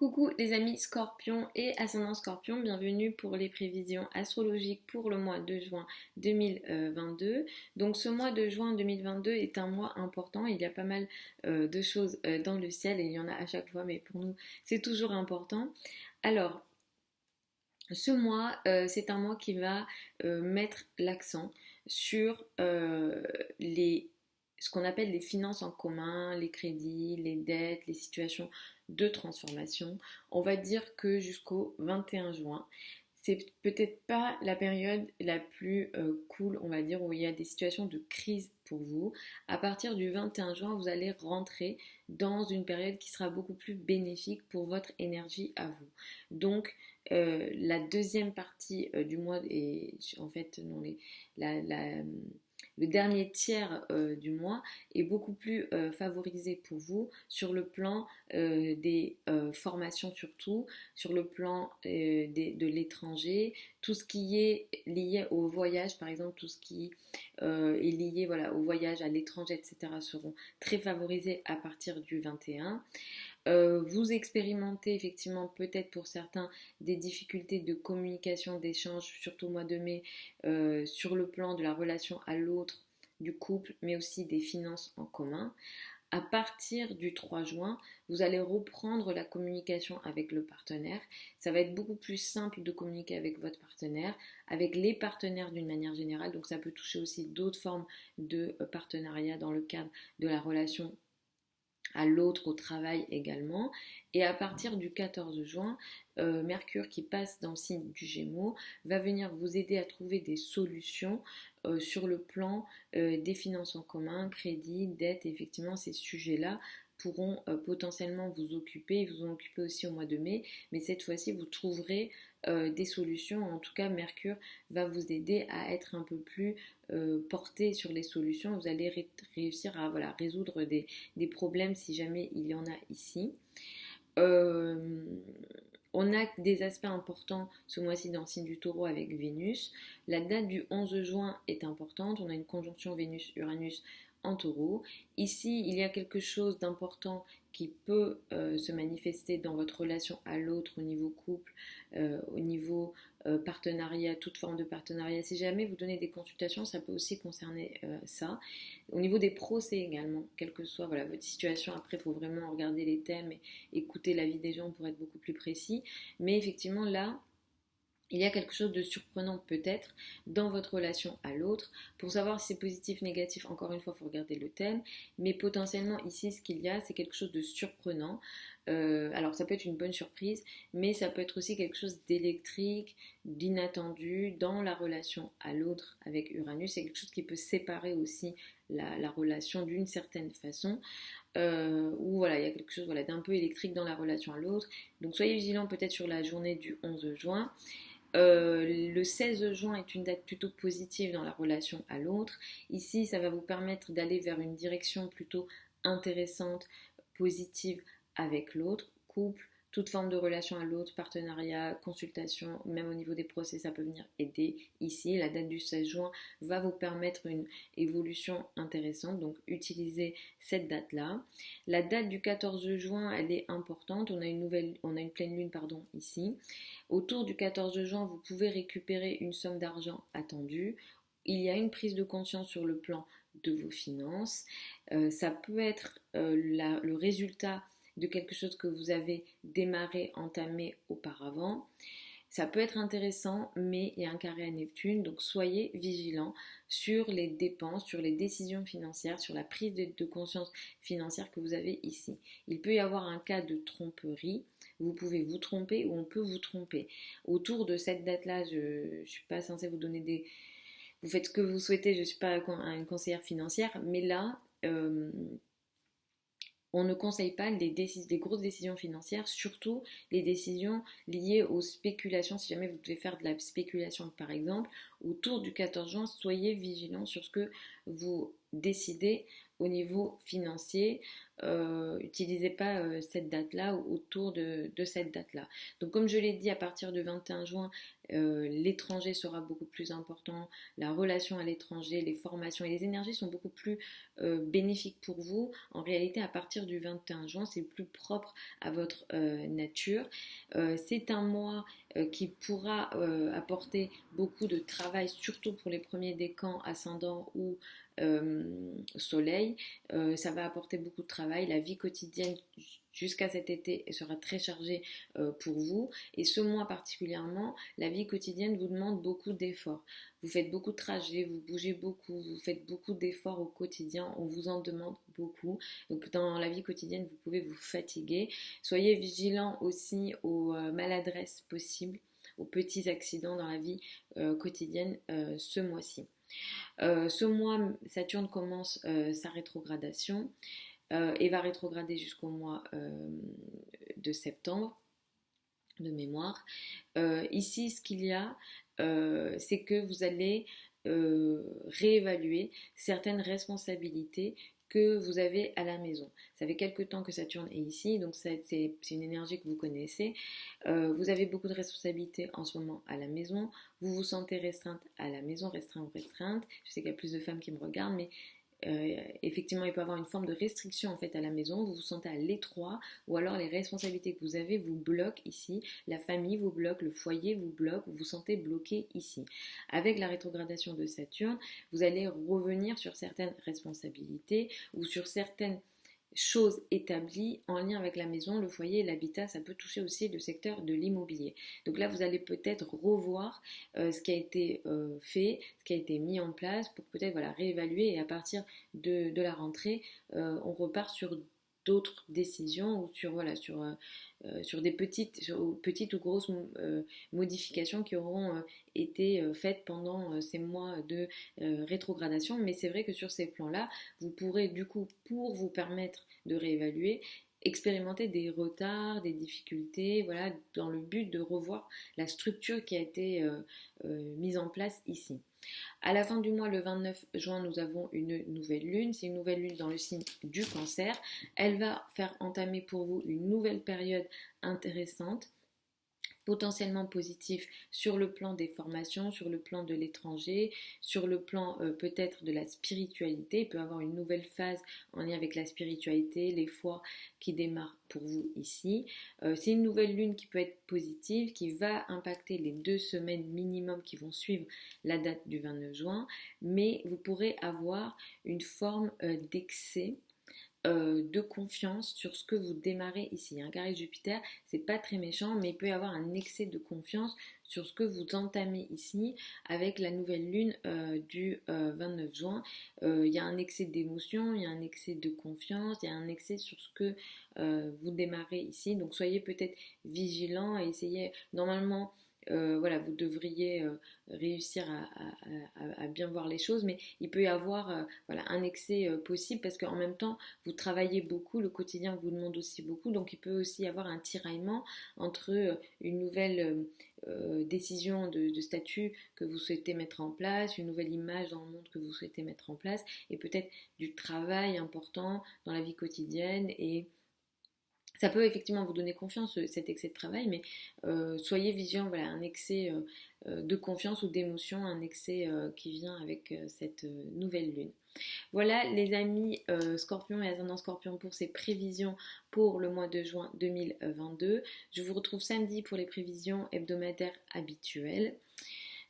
Coucou les amis Scorpion et ascendant Scorpion, bienvenue pour les prévisions astrologiques pour le mois de juin 2022. Donc ce mois de juin 2022 est un mois important, il y a pas mal de choses dans le ciel et il y en a à chaque fois, mais pour nous c'est toujours important. Alors ce mois, c'est un mois qui va mettre l'accent sur ce qu'on appelle les finances en commun, les crédits, les dettes, les situations de transformation. On va dire que jusqu'au 21 juin, c'est peut-être pas la période la plus cool, on va dire, où il y a des situations de crise pour vous. À partir du 21 juin, vous allez rentrer dans une période qui sera beaucoup plus bénéfique pour votre énergie à vous. Donc, la deuxième partie du mois, et en fait, non, le dernier tiers du mois est beaucoup plus favorisé pour vous sur le plan des formations surtout, sur le plan de l'étranger, tout ce qui est lié au voyage, par exemple, tout ce qui est lié voilà, au voyage à l'étranger, etc., seront très favorisés à partir du 21. Vous expérimentez effectivement peut-être pour certains des difficultés de communication, d'échange, surtout au mois de mai, sur le plan de la relation à l'autre, du couple, mais aussi des finances en commun. À partir du 3 juin, vous allez reprendre la communication avec le partenaire. Ça va être beaucoup plus simple de communiquer avec votre partenaire, avec les partenaires d'une manière générale. Donc ça peut toucher aussi d'autres formes de partenariat dans le cadre de la relation à l'autre, au travail également. Et à partir du 14 juin, Mercure qui passe dans le signe du Gémeaux va venir vous aider à trouver des solutions sur le plan des finances en commun, crédit, dette. Effectivement, ces sujets-là pourront potentiellement vous occuper. Ils vous ont occupé aussi au mois de mai, mais cette fois-ci, vous trouverez des solutions. En tout cas, Mercure va vous aider à être un peu plus porté sur les solutions. Vous allez réussir à voilà, résoudre des problèmes si jamais il y en a ici. Euh, on a des aspects importants ce mois-ci dans le signe du Taureau avec Vénus. La date du 11 juin est importante. On a une conjonction Vénus-Uranus en Taureau. Ici, il y a quelque chose d'important qui peut se manifester dans votre relation à l'autre au niveau couple, au niveau partenariat, toute forme de partenariat. Si jamais vous donnez des consultations, ça peut aussi concerner ça. Au niveau des procès également, quelle que soit voilà, votre situation, après il faut vraiment regarder les thèmes et écouter l'avis des gens pour être beaucoup plus précis. Mais effectivement là, il y a quelque chose de surprenant peut-être dans votre relation à l'autre. Pour savoir si c'est positif, négatif, encore une fois, il faut regarder le thème. Mais potentiellement ici, ce qu'il y a, c'est quelque chose de surprenant. Alors ça peut être une bonne surprise, mais ça peut être aussi quelque chose d'électrique, d'inattendu dans la relation à l'autre avec Uranus. C'est quelque chose qui peut séparer aussi la relation d'une certaine façon. Ou voilà, il y a quelque chose voilà, d'un peu électrique dans la relation à l'autre. Donc soyez vigilants peut-être sur la journée du 11 juin. Le 16 juin est une date plutôt positive dans la relation à l'autre. Ici, ça va vous permettre d'aller vers une direction plutôt intéressante, positive avec l'autre, couple, toute forme de relation à l'autre, partenariat, consultation, même au niveau des procès, ça peut venir aider. Ici, la date du 16 juin va vous permettre une évolution intéressante, donc utilisez cette date-là. La date du 14 juin, elle est importante. On a une pleine lune, pardon, ici. Autour du 14 juin, vous pouvez récupérer une somme d'argent attendue. Il y a une prise de conscience sur le plan de vos finances. Ça peut être le résultat de quelque chose que vous avez démarré, entamé auparavant. Ça peut être intéressant, mais il y a un carré à Neptune, donc soyez vigilants sur les dépenses, sur les décisions financières, sur la prise de conscience financière que vous avez ici. Il peut y avoir un cas de tromperie, vous pouvez vous tromper ou on peut vous tromper. Autour de cette date-là, je ne suis pas censée vous donner des... Vous faites ce que vous souhaitez, je ne suis pas une conseillère financière, mais là... on ne conseille pas des grosses décisions financières, surtout les décisions liées aux spéculations. Si jamais vous devez faire de la spéculation, par exemple, autour du 14 juin, soyez vigilants sur ce que vous décidez au niveau financier. utilisez pas cette date-là ou autour de cette date-là. Donc comme je l'ai dit, à partir du 21 juin, l'étranger sera beaucoup plus important, la relation à l'étranger, les formations et les énergies sont beaucoup plus bénéfiques pour vous. En réalité, à partir du 21 juin, c'est plus propre à votre nature. C'est un mois qui pourra apporter beaucoup de travail, surtout pour les premiers décans ascendants ou soleil. Ça va apporter beaucoup de travail. La vie quotidienne jusqu'à cet été sera très chargée pour vous. Et ce mois particulièrement, la vie quotidienne vous demande beaucoup d'efforts. Vous faites beaucoup de trajets, vous bougez beaucoup, vous faites beaucoup d'efforts au quotidien, on vous en demande beaucoup. Donc dans la vie quotidienne, vous pouvez vous fatiguer. Soyez vigilant aussi aux maladresses possibles, aux petits accidents dans la vie quotidienne ce mois-ci. Ce mois, Saturne commence sa rétrogradation et va rétrograder jusqu'au mois de septembre, de mémoire. Ici, ce qu'il y a, c'est que vous allez réévaluer certaines responsabilités que vous avez à la maison. Ça fait quelque temps que Saturne est ici, donc c'est une énergie que vous connaissez. Vous avez beaucoup de responsabilités en ce moment à la maison. Vous vous sentez restreinte à la maison, restreinte ou restreinte. Je sais qu'il y a plus de femmes qui me regardent, mais effectivement, il peut y avoir une forme de restriction en fait à la maison, vous vous sentez à l'étroit, ou alors les responsabilités que vous avez vous bloquent ici, la famille vous bloque, le foyer vous bloque, vous vous sentez bloqué ici. Avec la rétrogradation de Saturne, vous allez revenir sur certaines responsabilités ou sur certaines choses établies en lien avec la maison, le foyer et l'habitat. Ça peut toucher aussi le secteur de l'immobilier. Donc là, vous allez peut-être revoir ce qui a été fait, ce qui a été mis en place pour peut-être voilà, réévaluer, et à partir de la rentrée, on repart sur d'autres décisions ou sur, voilà, sur des petites ou grosses modifications qui auront été faites pendant ces mois de rétrogradation. Mais c'est vrai que sur ces plans-là, vous pourrez du coup, pour vous permettre de réévaluer, expérimenter des retards, des difficultés, voilà, dans le but de revoir la structure qui a été mise en place ici. À la fin du mois, le 29 juin, nous avons une nouvelle lune. C'est une nouvelle lune dans le signe du Cancer. Elle va faire entamer pour vous une nouvelle période intéressante, potentiellement positif sur le plan des formations, sur le plan de l'étranger, sur le plan peut-être de la spiritualité. Il peut y avoir une nouvelle phase en lien avec la spiritualité, les foi qui démarrent pour vous ici. C'est une nouvelle lune qui peut être positive, qui va impacter les 2 semaines minimum qui vont suivre la date du 29 juin, mais vous pourrez avoir une forme d'excès de confiance sur ce que vous démarrez ici. Un carré de Jupiter, c'est pas très méchant, mais il peut y avoir un excès de confiance sur ce que vous entamez ici avec la nouvelle lune du 29 juin. Il y a un excès d'émotion, il y a un excès de confiance, il y a un excès sur ce que vous démarrez ici. Donc soyez peut-être vigilant et essayez, normalement, voilà, vous devriez réussir à bien voir les choses, mais il peut y avoir voilà, un excès possible parce qu'en même temps, vous travaillez beaucoup, le quotidien vous demande aussi beaucoup, donc il peut aussi y avoir un tiraillement entre une nouvelle décision de statut que vous souhaitez mettre en place, une nouvelle image dans le monde que vous souhaitez mettre en place, et peut-être du travail important dans la vie quotidienne. Et ça peut effectivement vous donner confiance, cet excès de travail, mais soyez vigilant, voilà, un excès de confiance ou d'émotion, un excès qui vient avec cette nouvelle lune. Voilà les amis Scorpion et ascendant Scorpion pour ces prévisions pour le mois de juin 2022. Je vous retrouve samedi pour les prévisions hebdomadaires habituelles.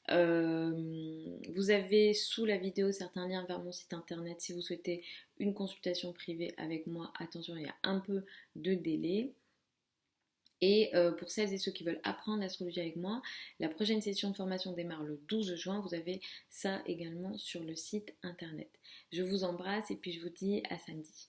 Vous avez sous la vidéo certains liens vers mon site internet si vous souhaitez une consultation privée avec moi. Attention, il y a un peu de délai. Et pour celles et ceux qui veulent apprendre l'astrologie avec moi, la prochaine session de formation démarre le 12 juin. Vous avez ça également sur le site internet. Je vous embrasse et puis je vous dis à samedi.